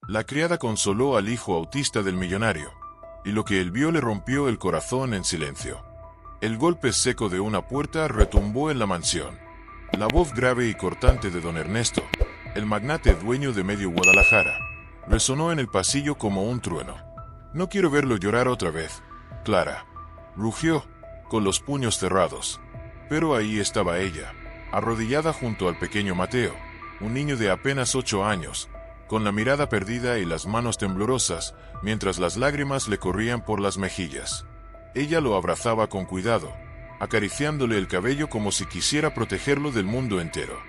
La criada consoló al hijo autista del millonario, y lo que él vio le rompió el corazón en silencio. El golpe seco de una puerta retumbó en la mansión. La voz grave y cortante de don Ernesto, el magnate dueño de medio Guadalajara, resonó en el pasillo como un trueno. «No quiero verlo llorar otra vez, Clara», rugió, con los puños cerrados. Pero ahí estaba ella, arrodillada junto al pequeño Mateo, un niño de apenas 8 años, con la mirada perdida y las manos temblorosas, mientras las lágrimas le corrían por las mejillas. Ella lo abrazaba con cuidado, acariciándole el cabello como si quisiera protegerlo del mundo entero.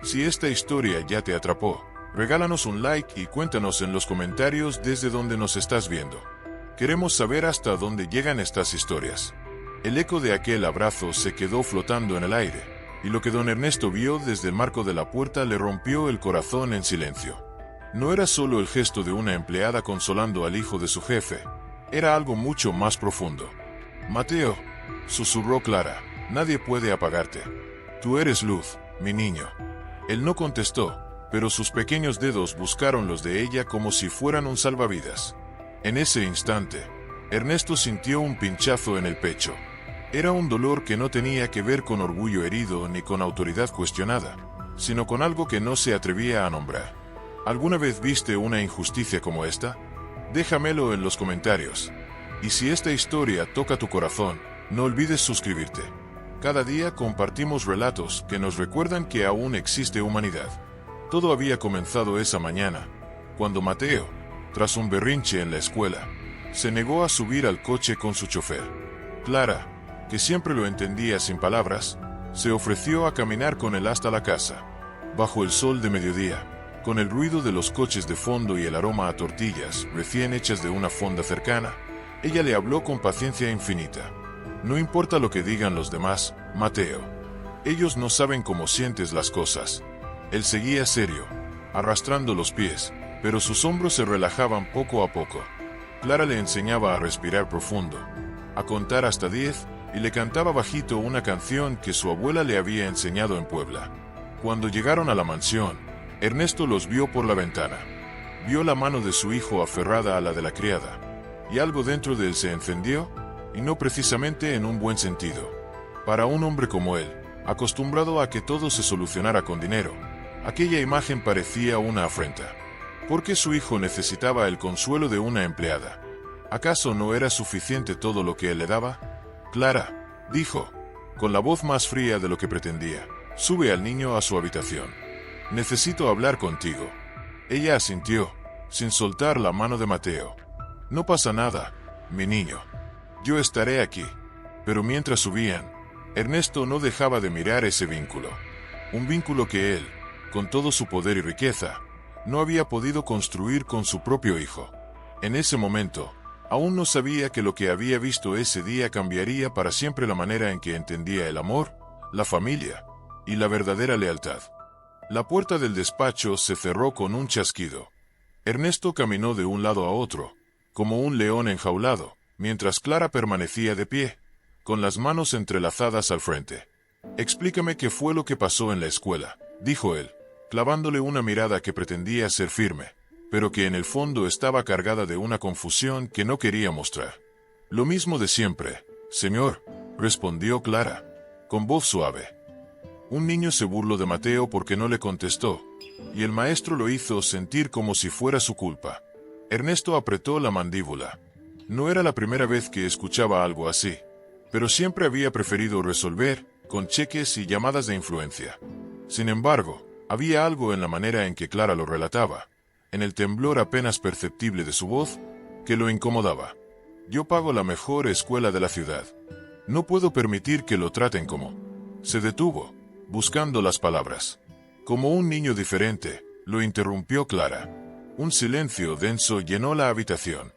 Si esta historia ya te atrapó, regálanos un like y cuéntanos en los comentarios desde donde nos estás viendo. Queremos saber hasta dónde llegan estas historias. El eco de aquel abrazo se quedó flotando en el aire, y lo que don Ernesto vio desde el marco de la puerta le rompió el corazón en silencio. No era solo el gesto de una empleada consolando al hijo de su jefe, era algo mucho más profundo. «Mateo», susurró Clara, «nadie puede apagarte. Tú eres luz, mi niño». Él no contestó, pero sus pequeños dedos buscaron los de ella como si fueran un salvavidas. En ese instante, Ernesto sintió un pinchazo en el pecho. Era un dolor que no tenía que ver con orgullo herido ni con autoridad cuestionada, sino con algo que no se atrevía a nombrar. ¿Alguna vez viste una injusticia como esta? Déjamelo en los comentarios. Y si esta historia toca tu corazón, no olvides suscribirte. Cada día compartimos relatos que nos recuerdan que aún existe humanidad. Todo había comenzado esa mañana, cuando Mateo, tras un berrinche en la escuela, se negó a subir al coche con su chofer. Clara, que siempre lo entendía sin palabras, se ofreció a caminar con él hasta la casa. Bajo el sol de mediodía, con el ruido de los coches de fondo y el aroma a tortillas recién hechas de una fonda cercana, ella le habló con paciencia infinita. «No importa lo que digan los demás, Mateo. Ellos no saben cómo sientes las cosas». Él seguía serio, arrastrando los pies, pero sus hombros se relajaban poco a poco. Clara le enseñaba a respirar profundo, a contar hasta 10, y le cantaba bajito una canción que su abuela le había enseñado en Puebla. Cuando llegaron a la mansión, Ernesto los vio por la ventana. Vio la mano de su hijo aferrada a la de la criada, y algo dentro de él se encendió, y no precisamente en un buen sentido. Para un hombre como él, acostumbrado a que todo se solucionara con dinero, aquella imagen parecía una afrenta. ¿Por qué su hijo necesitaba el consuelo de una empleada? ¿Acaso no era suficiente todo lo que él le daba? «Clara», dijo, con la voz más fría de lo que pretendía, «sube al niño a su habitación. Necesito hablar contigo». Ella asintió, sin soltar la mano de Mateo. «No pasa nada, mi niño. Yo estaré aquí». Pero mientras subían, Ernesto no dejaba de mirar ese vínculo. Un vínculo que él, con todo su poder y riqueza, no había podido construir con su propio hijo. En ese momento, aún no sabía que lo que había visto ese día cambiaría para siempre la manera en que entendía el amor, la familia y la verdadera lealtad. La puerta del despacho se cerró con un chasquido. Ernesto caminó de un lado a otro, como un león enjaulado, mientras Clara permanecía de pie, con las manos entrelazadas al frente. «Explícame qué fue lo que pasó en la escuela», dijo él, clavándole una mirada que pretendía ser firme, pero que en el fondo estaba cargada de una confusión que no quería mostrar. «Lo mismo de siempre, señor», respondió Clara, con voz suave. Un niño se burló de Mateo porque no le contestó, y el maestro lo hizo sentir como si fuera su culpa. Ernesto apretó la mandíbula. No era la primera vez que escuchaba algo así, pero siempre había preferido resolver con cheques y llamadas de influencia. Sin embargo, había algo en la manera en que Clara lo relataba, en el temblor apenas perceptible de su voz, que lo incomodaba. «Yo pago la mejor escuela de la ciudad. No puedo permitir que lo traten como...». Se detuvo, buscando las palabras. Como un niño diferente, lo interrumpió Clara. Un silencio denso llenó la habitación.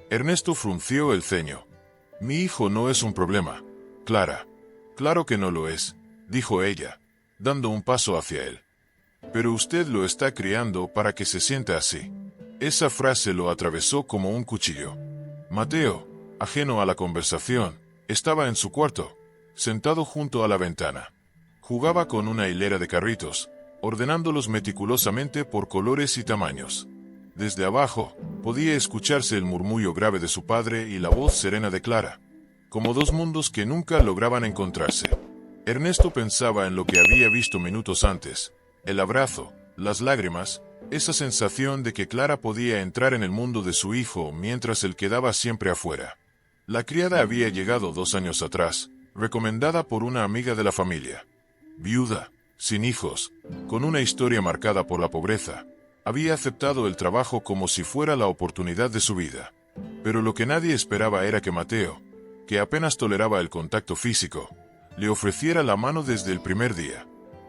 Ernesto frunció el ceño. «Mi hijo no es un problema, Clara». «Claro que no lo es», dijo ella, dando un paso hacia él. «Pero usted lo está criando para que se sienta así». Esa frase lo atravesó como un cuchillo. Mateo, ajeno a la conversación, estaba en su cuarto, sentado junto a la ventana. Jugaba con una hilera de carritos, ordenándolos meticulosamente por colores y tamaños. Desde abajo, podía escucharse el murmullo grave de su padre y la voz serena de Clara, como dos mundos que nunca lograban encontrarse. Ernesto pensaba en lo que había visto minutos antes, el abrazo, las lágrimas, esa sensación de que Clara podía entrar en el mundo de su hijo mientras él quedaba siempre afuera. La criada había llegado 2 años atrás, recomendada por una amiga de la familia. Viuda, sin hijos, con una historia marcada por la pobreza, había aceptado el trabajo como si fuera la oportunidad de su vida. Pero lo que nadie esperaba era que Mateo, que apenas toleraba el contacto físico, le ofreciera la mano desde el primer día.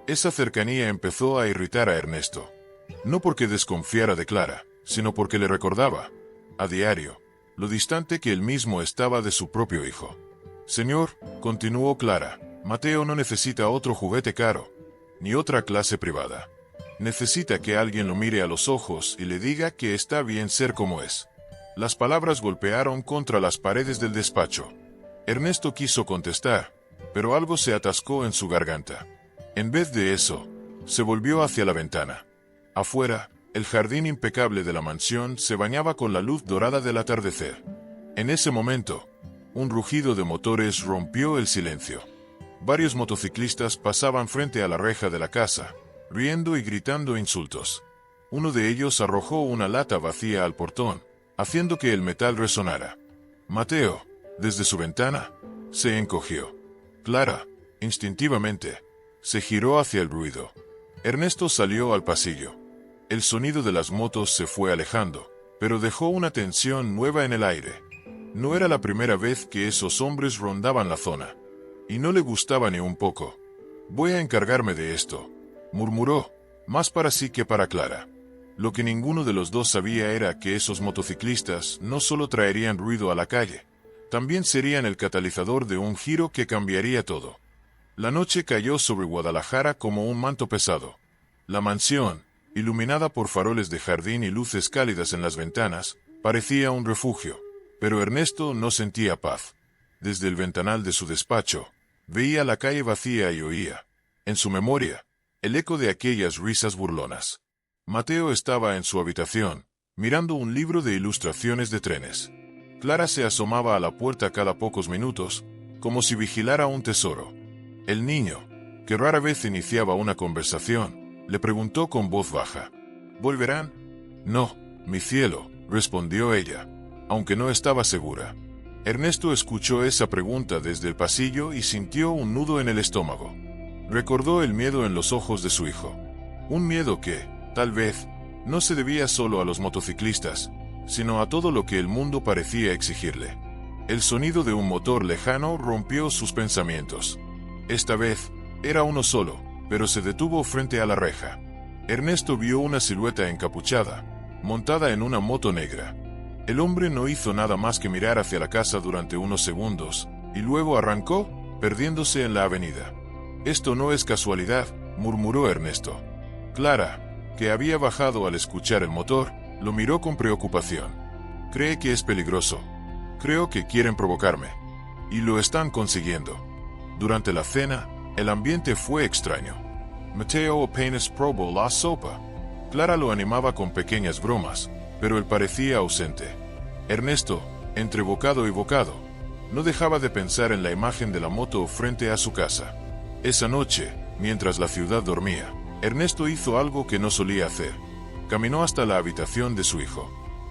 Esa cercanía empezó a irritar a Ernesto. No porque desconfiara de Clara, sino porque le recordaba, a diario, lo distante que él mismo estaba de su propio hijo. Señor, continuó Clara, Mateo no necesita otro juguete caro, ni otra clase privada. Necesita que alguien lo mire a los ojos y le diga que está bien ser como es. Las palabras golpearon contra las paredes del despacho. Ernesto quiso contestar, pero algo se atascó en su garganta. En vez de eso, se volvió hacia la ventana. Afuera, el jardín impecable de la mansión se bañaba con la luz dorada del atardecer. En ese momento, un rugido de motores rompió el silencio. Varios motociclistas pasaban frente a la reja de la casa, riendo y gritando insultos. Uno de ellos arrojó una lata vacía al portón, haciendo que el metal resonara. Mateo, desde su ventana, se encogió. Clara, instintivamente, se giró hacia el ruido. Ernesto salió al pasillo. El sonido de las motos se fue alejando, pero dejó una tensión nueva en el aire. No era la primera vez que esos hombres rondaban la zona, y no le gustaba ni un poco. Voy a encargarme de esto, murmuró, más para sí que para Clara. Lo que ninguno de los dos sabía era que esos motociclistas no solo traerían ruido a la calle, también serían el catalizador de un giro que cambiaría todo. La noche cayó sobre Guadalajara como un manto pesado. La mansión, iluminada por faroles de jardín y luces cálidas en las ventanas, parecía un refugio, pero Ernesto no sentía paz. Desde el ventanal de su despacho, veía la calle vacía y oía, en su memoria, el eco de aquellas risas burlonas. Mateo estaba en su habitación, mirando un libro de ilustraciones de trenes. Clara se asomaba a la puerta cada pocos minutos, como si vigilara un tesoro. El niño, que rara vez iniciaba una conversación, le preguntó con voz baja. ¿Volverán? No, mi cielo, respondió ella, aunque no estaba segura. Ernesto escuchó esa pregunta desde el pasillo y sintió un nudo en el estómago. Recordó el miedo en los ojos de su hijo. Un miedo que, tal vez, no se debía solo a los motociclistas, sino a todo lo que el mundo parecía exigirle. El sonido de un motor lejano rompió sus pensamientos. Esta vez, era uno solo, pero se detuvo frente a la reja. Ernesto vio una silueta encapuchada, montada en una moto negra. El hombre no hizo nada más que mirar hacia la casa durante unos segundos, y luego arrancó, perdiéndose en la avenida. Esto no es casualidad, murmuró Ernesto. Clara, que había bajado al escuchar el motor, lo miró con preocupación. Cree que es peligroso. Creo que quieren provocarme. Y lo están consiguiendo. Durante la cena, el ambiente fue extraño. Mateo apenas probó la sopa. Clara lo animaba con pequeñas bromas, pero él parecía ausente. Ernesto, entre bocado y bocado, no dejaba de pensar en la imagen de la moto frente a su casa. Esa noche, mientras la ciudad dormía, Ernesto hizo algo que no solía hacer. Caminó hasta la habitación de su hijo.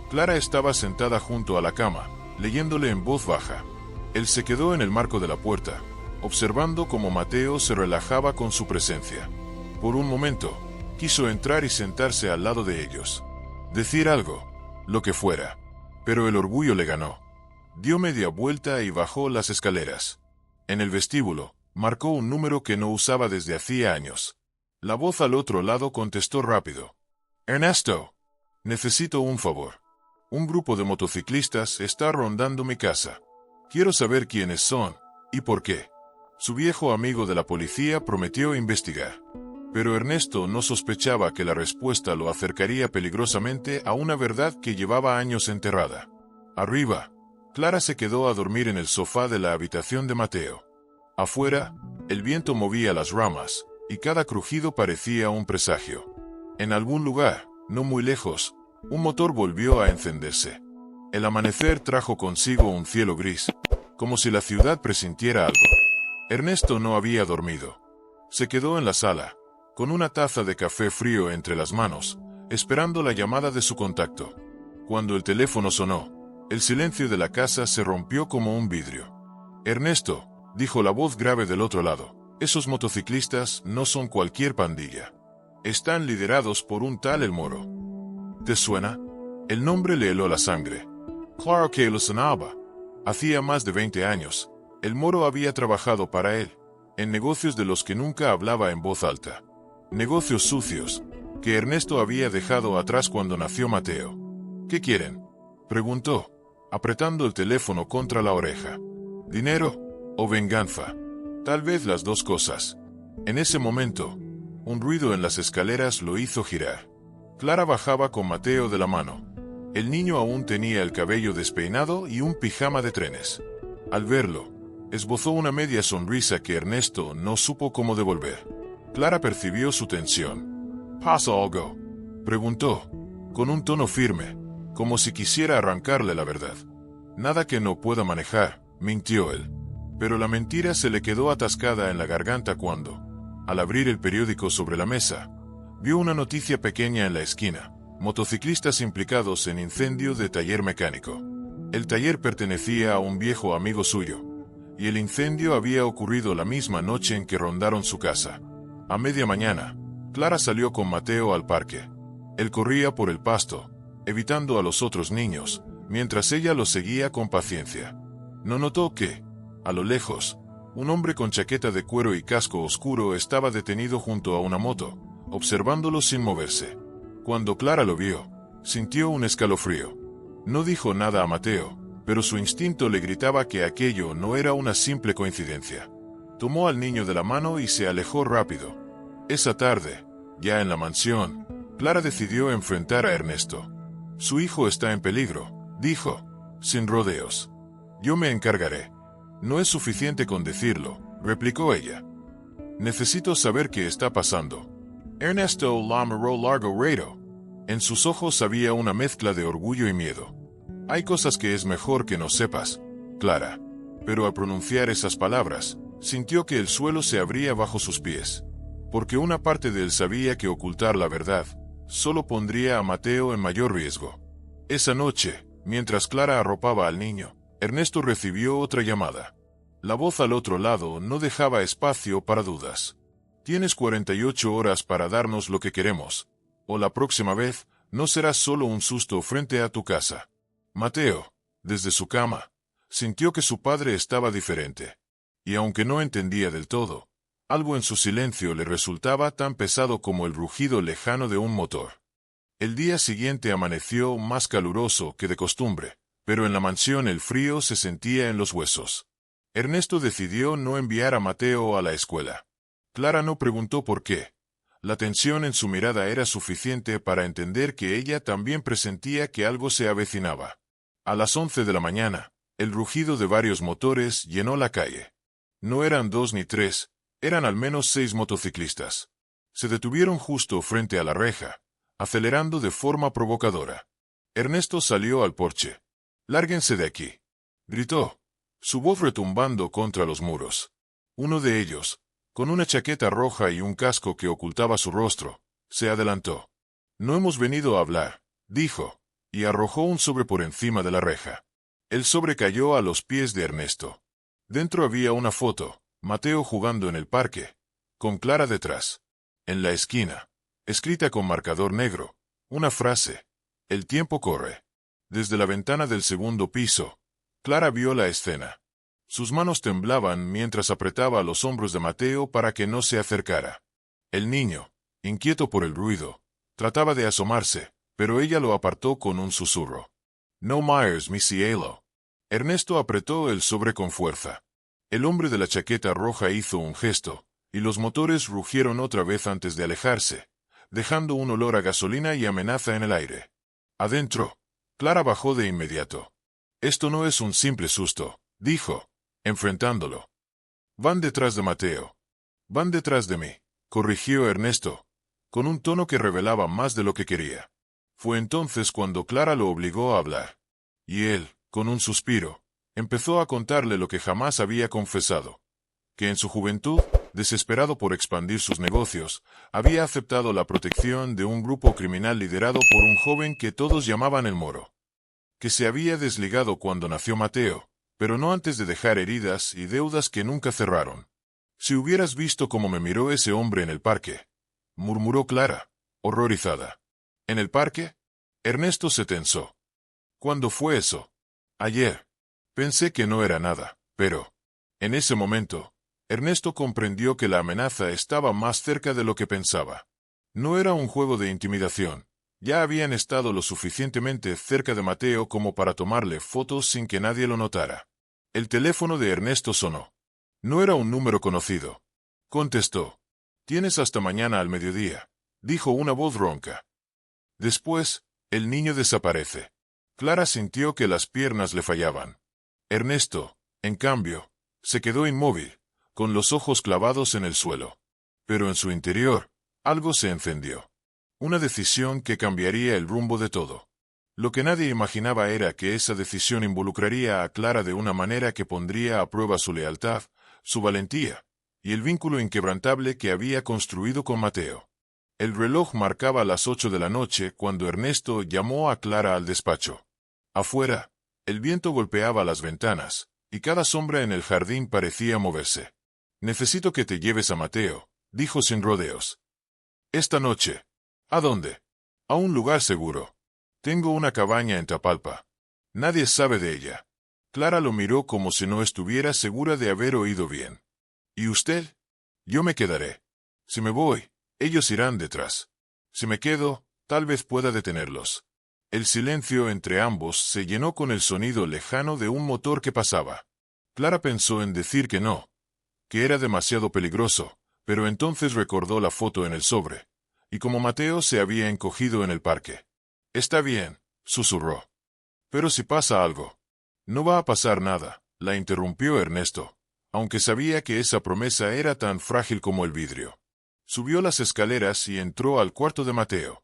Clara estaba sentada junto a la cama, leyéndole en voz baja. Él se quedó en el marco de la puerta, observando cómo Mateo se relajaba con su presencia. Por un momento, quiso entrar y sentarse al lado de ellos. Decir algo, lo que fuera. Pero el orgullo le ganó. Dio media vuelta y bajó las escaleras. En el vestíbulo, marcó un número que no usaba desde hacía años. La voz al otro lado contestó rápido. Ernesto, necesito un favor. Un grupo de motociclistas está rondando mi casa. Quiero saber quiénes son, y por qué. Su viejo amigo de la policía prometió investigar. Pero Ernesto no sospechaba que la respuesta lo acercaría peligrosamente a una verdad que llevaba años enterrada. Arriba, Clara se quedó a dormir en el sofá de la habitación de Mateo. Afuera, el viento movía las ramas, y cada crujido parecía un presagio. En algún lugar, no muy lejos, Un motor volvió a encenderse. El amanecer trajo consigo un cielo gris, como si la ciudad presintiera algo. Ernesto no había dormido. Se quedó en la sala, con una taza de café frío entre las manos, esperando la llamada de su contacto. Cuando el teléfono sonó, el silencio de la casa se rompió como un vidrio. Ernesto, dijo la voz grave del otro lado, esos motociclistas no son cualquier pandilla. Están liderados por un tal El Moro. ¿Te suena? El nombre le heló la sangre. Claro que lo sonaba. Hacía más de 20 años, El Moro había trabajado para él, en negocios de los que nunca hablaba en voz alta. Negocios sucios, que Ernesto había dejado atrás cuando nació Mateo. ¿Qué quieren?, preguntó, apretando el teléfono contra la oreja. ¿Dinero o venganza? Tal vez las dos cosas. En ese momento, un ruido en las escaleras lo hizo girar. Clara bajaba con Mateo de la mano. El niño aún tenía el cabello despeinado y un pijama de trenes. Al verlo, esbozó una media sonrisa que Ernesto no supo cómo devolver. Clara percibió su tensión. ¿Pasa algo?, preguntó, con un tono firme, como si quisiera arrancarle la verdad. Nada que no pueda manejar, mintió él. Pero la mentira se le quedó atascada en la garganta cuando, al abrir el periódico sobre la mesa, vio una noticia pequeña en la esquina: motociclistas implicados en incendio de taller mecánico. El taller pertenecía a un viejo amigo suyo, y el incendio había ocurrido la misma noche en que rondaron su casa. A media mañana, Clara salió con Mateo al parque. Él corría por el pasto, evitando a los otros niños, mientras ella los seguía con paciencia. No notó que, a lo lejos, un hombre con chaqueta de cuero y casco oscuro estaba detenido junto a una moto, observándolo sin moverse. Cuando Clara lo vio, sintió un escalofrío. No dijo nada a Mateo, pero su instinto le gritaba que aquello no era una simple coincidencia. Tomó al niño de la mano y se alejó rápido. Esa tarde, ya en la mansión, Clara decidió enfrentar a Ernesto. Su hijo está en peligro, dijo, sin rodeos. Yo me encargaré. No es suficiente con decirlo, replicó ella. Necesito saber qué está pasando. Ernesto la miró largo rato. En sus ojos había una mezcla de orgullo y miedo. Hay cosas que es mejor que no sepas, Clara. Pero al pronunciar esas palabras, sintió que el suelo se abría bajo sus pies. Porque una parte de él sabía que ocultar la verdad solo pondría a Mateo en mayor riesgo. Esa noche, mientras Clara arropaba al niño, Ernesto recibió otra llamada. La voz al otro lado no dejaba espacio para dudas. Tienes 48 horas para darnos lo que queremos, o la próxima vez no será solo un susto frente a tu casa. Mateo, desde su cama, sintió que su padre estaba diferente. Y aunque no entendía del todo, algo en su silencio le resultaba tan pesado como el rugido lejano de un motor. El día siguiente amaneció más caluroso que de costumbre, pero en la mansión el frío se sentía en los huesos. Ernesto decidió no enviar a Mateo a la escuela. Clara no preguntó por qué. La tensión en su mirada era suficiente para entender que ella también presentía que algo se avecinaba. A las 11 de la mañana, el rugido de varios motores llenó la calle. No eran 2 ni 3, eran al menos 6 motociclistas. Se detuvieron justo frente a la reja, acelerando de forma provocadora. Ernesto salió al porche. «Lárguense de aquí», gritó, su voz retumbando contra los muros. Uno de ellos, con una chaqueta roja y un casco que ocultaba su rostro, se adelantó. «No hemos venido a hablar», dijo, y arrojó un sobre por encima de la reja. El sobre cayó a los pies de Ernesto. Dentro había una foto, Mateo jugando en el parque, con Clara detrás. En la esquina, escrita con marcador negro, una frase: «El tiempo corre». Desde la ventana del segundo piso, Clara vio la escena. Sus manos temblaban mientras apretaba los hombros de Mateo para que no se acercara. El niño, inquieto por el ruido, trataba de asomarse, pero ella lo apartó con un susurro. «No Myers, mi cielo». Ernesto apretó el sobre con fuerza. El hombre de la chaqueta roja hizo un gesto, y los motores rugieron otra vez antes de alejarse, dejando un olor a gasolina y amenaza en el aire. Adentro, Clara bajó de inmediato. «Esto no es un simple susto», dijo, enfrentándolo. «Van detrás de Mateo». «Van detrás de mí», corrigió Ernesto, con un tono que revelaba más de lo que quería. Fue entonces cuando Clara lo obligó a hablar. Y él, con un suspiro, empezó a contarle lo que jamás había confesado. Que en su juventud, desesperado por expandir sus negocios, había aceptado la protección de un grupo criminal liderado por un joven que todos llamaban el Moro. Que se había desligado cuando nació Mateo, pero no antes de dejar heridas y deudas que nunca cerraron. «Si hubieras visto cómo me miró ese hombre en el parque», murmuró Clara, horrorizada. «¿En el parque?» Ernesto se tensó. «¿Cuándo fue eso?» «Ayer. Pensé que no era nada, pero...» En ese momento, Ernesto comprendió que la amenaza estaba más cerca de lo que pensaba. No era un juego de intimidación. Ya habían estado lo suficientemente cerca de Mateo como para tomarle fotos sin que nadie lo notara. El teléfono de Ernesto sonó. No era un número conocido. Contestó. «Tienes hasta mañana al mediodía», dijo una voz ronca. Después, el niño desaparece. Clara sintió que las piernas le fallaban. Ernesto, en cambio, se quedó inmóvil, con los ojos clavados en el suelo. Pero en su interior, algo se encendió. Una decisión que cambiaría el rumbo de todo. Lo que nadie imaginaba era que esa decisión involucraría a Clara de una manera que pondría a prueba su lealtad, su valentía, y el vínculo inquebrantable que había construido con Mateo. El reloj marcaba las 8 de la noche cuando Ernesto llamó a Clara al despacho. Afuera, el viento golpeaba las ventanas, y cada sombra en el jardín parecía moverse. «Necesito que te lleves a Mateo», dijo sin rodeos. «Esta noche». «¿A dónde?» «A un lugar seguro. Tengo una cabaña en Tapalpa. Nadie sabe de ella». Clara lo miró como si no estuviera segura de haber oído bien. «¿Y usted?» «Yo me quedaré. Si me voy, ellos irán detrás. Si me quedo, tal vez pueda detenerlos». El silencio entre ambos se llenó con el sonido lejano de un motor que pasaba. Clara pensó en decir que no, que era demasiado peligroso, pero entonces recordó la foto en el sobre, y como Mateo se había encogido en el parque. «Está bien», susurró. «Pero si pasa algo». «No va a pasar nada», la interrumpió Ernesto, aunque sabía que esa promesa era tan frágil como el vidrio. Subió las escaleras y entró al cuarto de Mateo.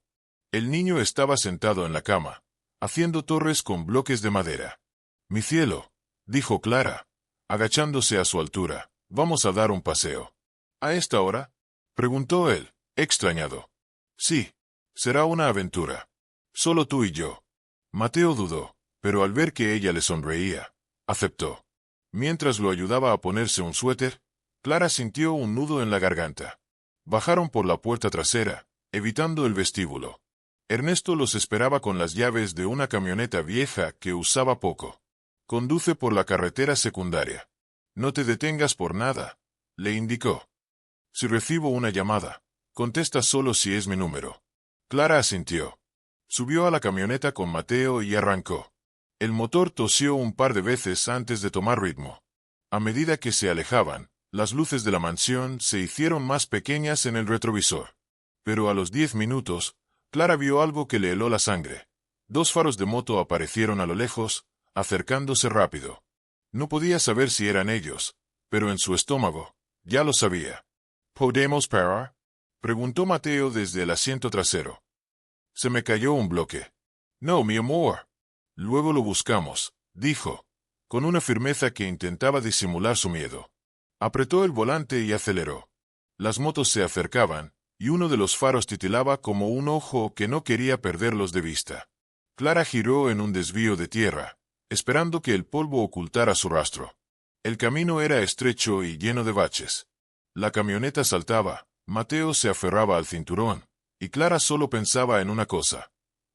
El niño estaba sentado en la cama, haciendo torres con bloques de madera. «Mi cielo», dijo Clara, agachándose a su altura, «vamos a dar un paseo». «¿A esta hora?», preguntó él, extrañado. «Sí, será una aventura. Solo tú y yo». Mateo dudó, pero al ver que ella le sonreía, aceptó. Mientras lo ayudaba a ponerse un suéter, Clara sintió un nudo en la garganta. Bajaron por la puerta trasera, evitando el vestíbulo. Ernesto los esperaba con las llaves de una camioneta vieja que usaba poco. «Conduce por la carretera secundaria. No te detengas por nada», le indicó. «Si recibo una llamada, contesta solo si es mi número». Clara asintió. Subió a la camioneta con Mateo y arrancó. El motor tosió un par de veces antes de tomar ritmo. A medida que se alejaban, las luces de la mansión se hicieron más pequeñas en el retrovisor. Pero a los 10 minutos, Clara vio algo que le heló la sangre. 2 faros de moto aparecieron a lo lejos, acercándose rápido. No podía saber si eran ellos, pero en su estómago, ya lo sabía. «¿Podemos parar?», preguntó Mateo desde el asiento trasero. «Se me cayó un bloque». «No, mi amor». «Luego lo buscamos», dijo, con una firmeza que intentaba disimular su miedo. Apretó el volante y aceleró. Las motos se acercaban, y uno de los faros titilaba como un ojo que no quería perderlos de vista. Clara giró en un desvío de tierra, esperando que el polvo ocultara su rastro. El camino era estrecho y lleno de baches. La camioneta saltaba, Mateo se aferraba al cinturón, y Clara solo pensaba en una cosa: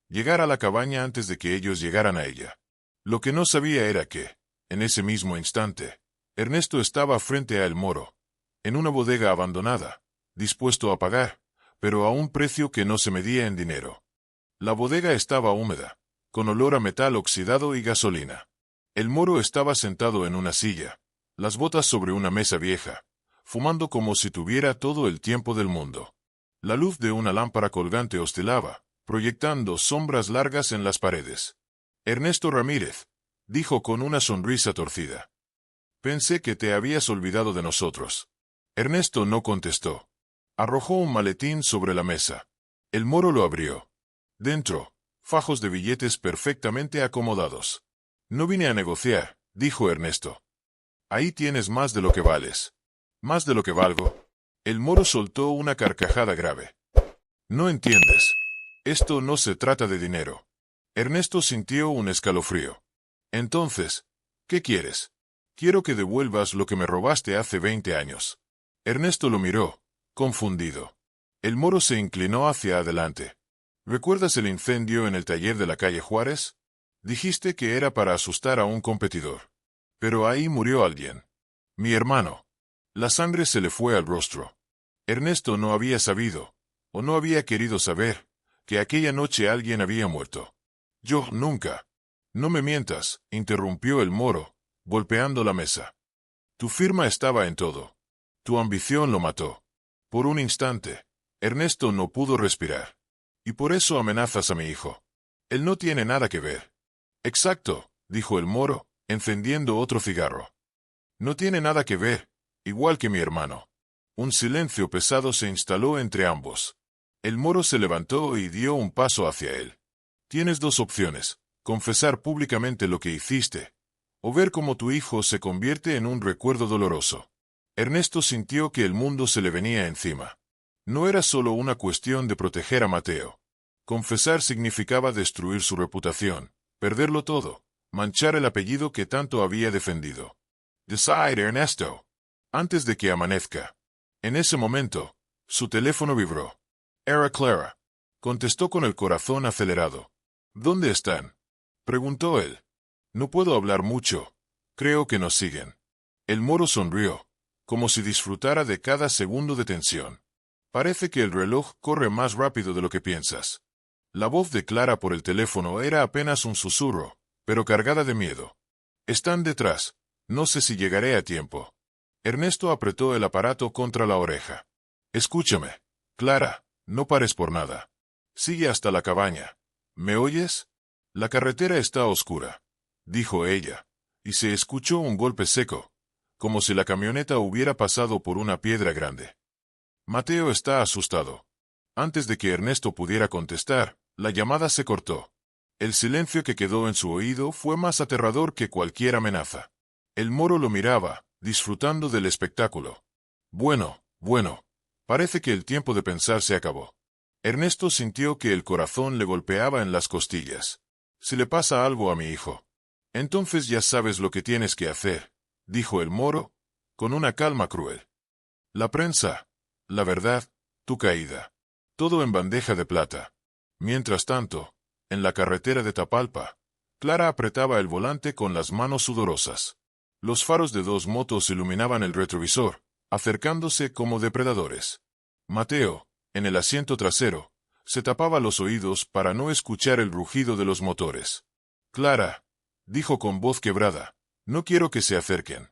llegar a la cabaña antes de que ellos llegaran a ella. Lo que no sabía era que, en ese mismo instante, Ernesto estaba frente a El Moro, en una bodega abandonada, dispuesto a pagar, pero a un precio que no se medía en dinero. La bodega estaba húmeda, con olor a metal oxidado y gasolina. El Moro estaba sentado en una silla, las botas sobre una mesa vieja, fumando como si tuviera todo el tiempo del mundo. La luz de una lámpara colgante oscilaba, proyectando sombras largas en las paredes. «Ernesto Ramírez», dijo con una sonrisa torcida. «Pensé que te habías olvidado de nosotros». Ernesto no contestó. Arrojó un maletín sobre la mesa. El Moro lo abrió. Dentro, fajos de billetes perfectamente acomodados. No vine a negociar, dijo Ernesto. Ahí tienes más de lo que vales. ¿Más de lo que valgo? El moro soltó una carcajada grave. No entiendes. Esto no se trata de dinero. Ernesto sintió un escalofrío. Entonces, ¿qué quieres? Quiero que devuelvas lo que me robaste hace 20 años. Ernesto lo miró, confundido. El moro se inclinó hacia adelante. ¿Recuerdas el incendio en el taller de la calle Juárez? Dijiste que era para asustar a un competidor. Pero ahí murió alguien. Mi hermano. La sangre se le fue al rostro. Ernesto no había sabido, o no había querido saber, que aquella noche alguien había muerto. Yo nunca. No me mientas, interrumpió el moro, golpeando la mesa. Tu firma estaba en todo. Tu ambición lo mató. Por un instante, Ernesto no pudo respirar. Y por eso amenazas a mi hijo. Él no tiene nada que ver. Exacto, dijo el moro, encendiendo otro cigarro. No tiene nada que ver, igual que mi hermano. Un silencio pesado se instaló entre ambos. El moro se levantó y dio un paso hacia él. Tienes dos opciones, confesar públicamente lo que hiciste, o ver cómo tu hijo se convierte en un recuerdo doloroso. Ernesto sintió que el mundo se le venía encima. No era solo una cuestión de proteger a Mateo. Confesar significaba destruir su reputación, perderlo todo, manchar el apellido que tanto había defendido. Decide, Ernesto. Antes de que amanezca. En ese momento, su teléfono vibró. Era Clara. Contestó con el corazón acelerado. ¿Dónde están? Preguntó él. No puedo hablar mucho. Creo que nos siguen. El moro sonrió, como si disfrutara de cada segundo de tensión. Parece que el reloj corre más rápido de lo que piensas. La voz de Clara por el teléfono era apenas un susurro, pero cargada de miedo. Están detrás. No sé si llegaré a tiempo. Ernesto apretó el aparato contra la oreja. Escúchame, Clara, no pares por nada. Sigue hasta la cabaña. ¿Me oyes? La carretera está oscura, dijo ella, y se escuchó un golpe seco, como si la camioneta hubiera pasado por una piedra grande. Mateo está asustado. Antes de que Ernesto pudiera contestar, la llamada se cortó. El silencio que quedó en su oído fue más aterrador que cualquier amenaza. El moro lo miraba, disfrutando del espectáculo. Bueno, parece que el tiempo de pensar se acabó. Ernesto sintió que el corazón le golpeaba en las costillas. Si le pasa algo a mi hijo, entonces ya sabes lo que tienes que hacer, dijo el moro, con una calma cruel. La prensa, la verdad, tu caída. Todo en bandeja de plata. Mientras tanto, en la carretera de Tapalpa, Clara apretaba el volante con las manos sudorosas. Los faros de dos motos iluminaban el retrovisor, acercándose como depredadores. Mateo, en el asiento trasero, se tapaba los oídos para no escuchar el rugido de los motores. Clara, dijo con voz quebrada, no quiero que se acerquen.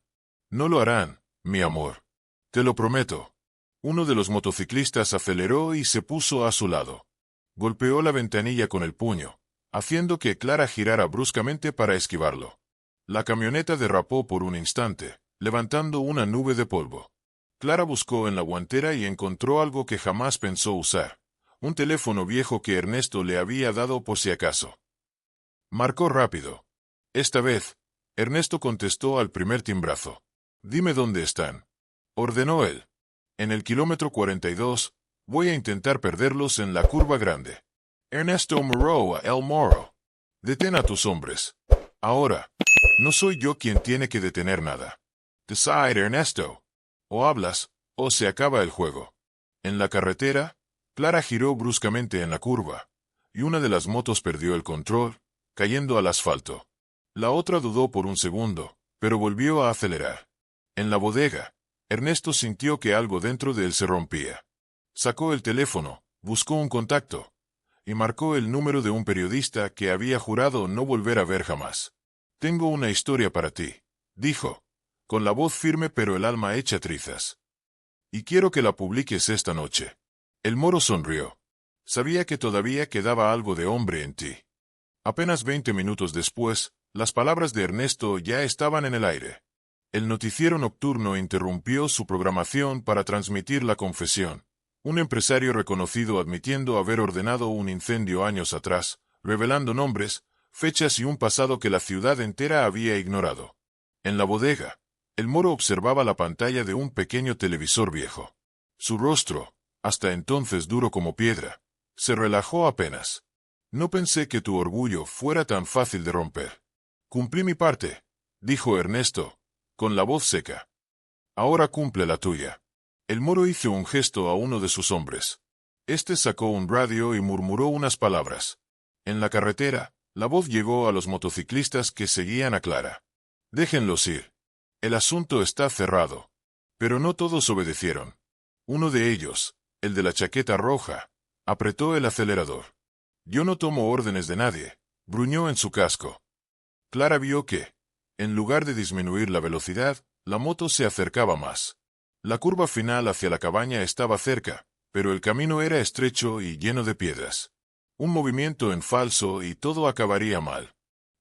No lo harán, mi amor. Te lo prometo. Uno de los motociclistas aceleró y se puso a su lado. Golpeó la ventanilla con el puño, haciendo que Clara girara bruscamente para esquivarlo. La camioneta derrapó por un instante, levantando una nube de polvo. Clara buscó en la guantera y encontró algo que jamás pensó usar, un teléfono viejo que Ernesto le había dado por si acaso. Marcó rápido. Esta vez, Ernesto contestó al primer timbrazo. Dime dónde están. Ordenó él. En el kilómetro 42, voy a intentar perderlos en la curva grande. Ernesto Moroa El Moro. Detén a tus hombres. Ahora. No soy yo quien tiene que detener nada. Decide, Ernesto. O hablas, o se acaba el juego. En la carretera, Clara giró bruscamente en la curva, y una de las motos perdió el control, cayendo al asfalto. La otra dudó por un segundo, pero volvió a acelerar. En la bodega, Ernesto sintió que algo dentro de él se rompía. Sacó el teléfono, buscó un contacto, y marcó el número de un periodista que había jurado no volver a ver jamás. Tengo una historia para ti, dijo, con la voz firme pero el alma hecha trizas. Y quiero que la publiques esta noche. El moro sonrió. Sabía que todavía quedaba algo de hombre en ti. Apenas 20 minutos después, las palabras de Ernesto ya estaban en el aire. El noticiero nocturno interrumpió su programación para transmitir la confesión. Un empresario reconocido admitiendo haber ordenado un incendio años atrás, revelando nombres, fechas y un pasado que la ciudad entera había ignorado. En la bodega, el moro observaba la pantalla de un pequeño televisor viejo. Su rostro, hasta entonces duro como piedra, se relajó apenas. No pensé que tu orgullo fuera tan fácil de romper. Cumplí mi parte, dijo Ernesto, con la voz seca. Ahora cumple la tuya. El moro hizo un gesto a uno de sus hombres. Este sacó un radio y murmuró unas palabras. En la carretera, la voz llegó a los motociclistas que seguían a Clara. Déjenlos ir. El asunto está cerrado. Pero no todos obedecieron. Uno de ellos, el de la chaqueta roja, apretó el acelerador. Yo no tomo órdenes de nadie, gruñó en su casco. Clara vio que, en lugar de disminuir la velocidad, la moto se acercaba más. La curva final hacia la cabaña estaba cerca, pero el camino era estrecho y lleno de piedras. Un movimiento en falso y todo acabaría mal.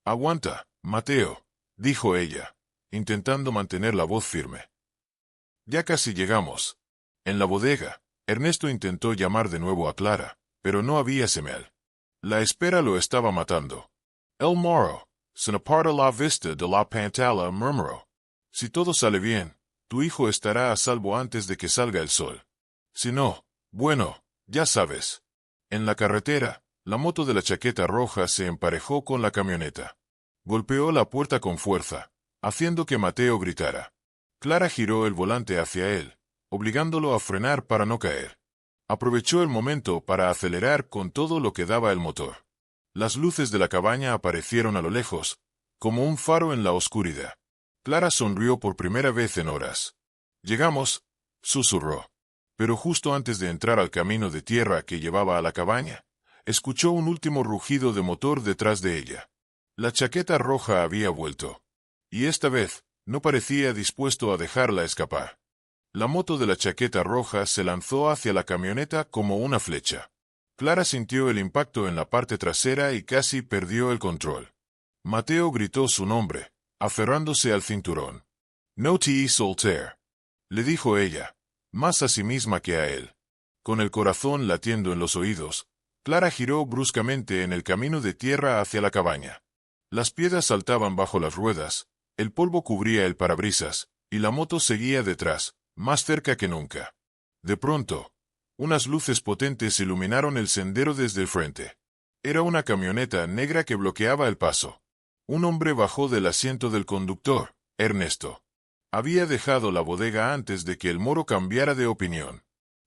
Aguanta, Mateo, dijo ella, intentando mantener la voz firme. Ya casi llegamos. En la bodega, Ernesto intentó llamar de nuevo a Clara, pero no había señal. La espera lo estaba matando. El moro, se aparta la vista de la pantalla, murmuró. Si todo sale bien, tu hijo estará a salvo antes de que salga el sol. Si no, bueno, ya sabes. En la carretera, la moto de la chaqueta roja se emparejó con la camioneta. Golpeó la puerta con fuerza, haciendo que Mateo gritara. Clara giró el volante hacia él, obligándolo a frenar para no caer. Aprovechó el momento para acelerar con todo lo que daba el motor. Las luces de la cabaña aparecieron a lo lejos, como un faro en la oscuridad. Clara sonrió por primera vez en horas. Llegamos, susurró. Pero justo antes de entrar al camino de tierra que llevaba a la cabaña, escuchó un último rugido de motor detrás de ella. La chaqueta roja había vuelto. Y esta vez, no parecía dispuesto a dejarla escapar. La moto de la chaqueta roja se lanzó hacia la camioneta como una flecha. Clara sintió el impacto en la parte trasera y casi perdió el control. Mateo gritó su nombre, aferrándose al cinturón. No te soltar, le dijo ella, más a sí misma que a él. Con el corazón latiendo en los oídos, Clara giró bruscamente en el camino de tierra hacia la cabaña. Las piedras saltaban bajo las ruedas, el polvo cubría el parabrisas, y la moto seguía detrás, más cerca que nunca. De pronto, unas luces potentes iluminaron el sendero desde el frente. Era una camioneta negra que bloqueaba el paso. Un hombre bajó del asiento del conductor, Ernesto. Había dejado la bodega antes de que el moro cambiara de opinión.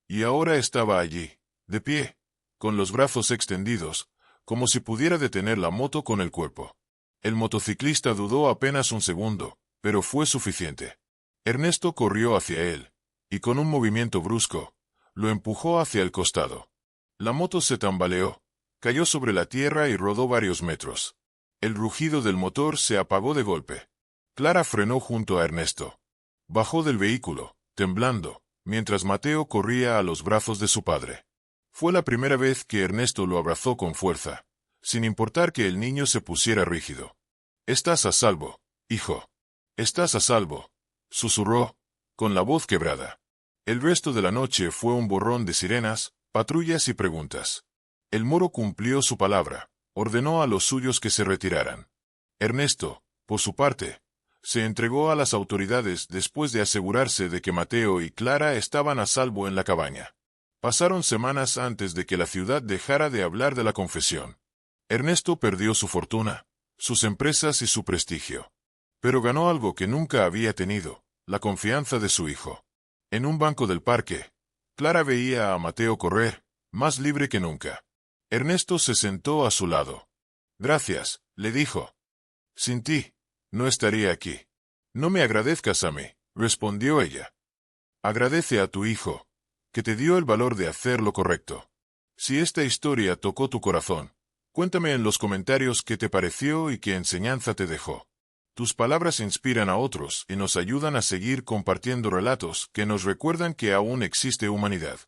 Y ahora estaba allí, de pie, con los brazos extendidos, como si pudiera detener la moto con el cuerpo. El motociclista dudó apenas un segundo, pero fue suficiente. Ernesto corrió hacia él, y con un movimiento brusco, lo empujó hacia el costado. La moto se tambaleó, cayó sobre la tierra y rodó varios metros. El rugido del motor se apagó de golpe. Clara frenó junto a Ernesto. Bajó del vehículo, temblando, mientras Mateo corría a los brazos de su padre. Fue la primera vez que Ernesto lo abrazó con fuerza, sin importar que el niño se pusiera rígido. «Estás a salvo, hijo. Estás a salvo», susurró, con la voz quebrada. El resto de la noche fue un borrón de sirenas, patrullas y preguntas. El moro cumplió su palabra, ordenó a los suyos que se retiraran. Ernesto, por su parte, se entregó a las autoridades después de asegurarse de que Mateo y Clara estaban a salvo en la cabaña. Pasaron semanas antes de que la ciudad dejara de hablar de la confesión. Ernesto perdió su fortuna, sus empresas y su prestigio. Pero ganó algo que nunca había tenido, la confianza de su hijo. En un banco del parque, Clara veía a Mateo correr, más libre que nunca. Ernesto se sentó a su lado. «Gracias», le dijo. «Sin ti, no estaría aquí». «No me agradezcas a mí», respondió ella. «Agradece a tu hijo, que te dio el valor de hacer lo correcto. Si esta historia tocó tu corazón, cuéntame en los comentarios qué te pareció y qué enseñanza te dejó. Tus palabras inspiran a otros y nos ayudan a seguir compartiendo relatos que nos recuerdan que aún existe humanidad.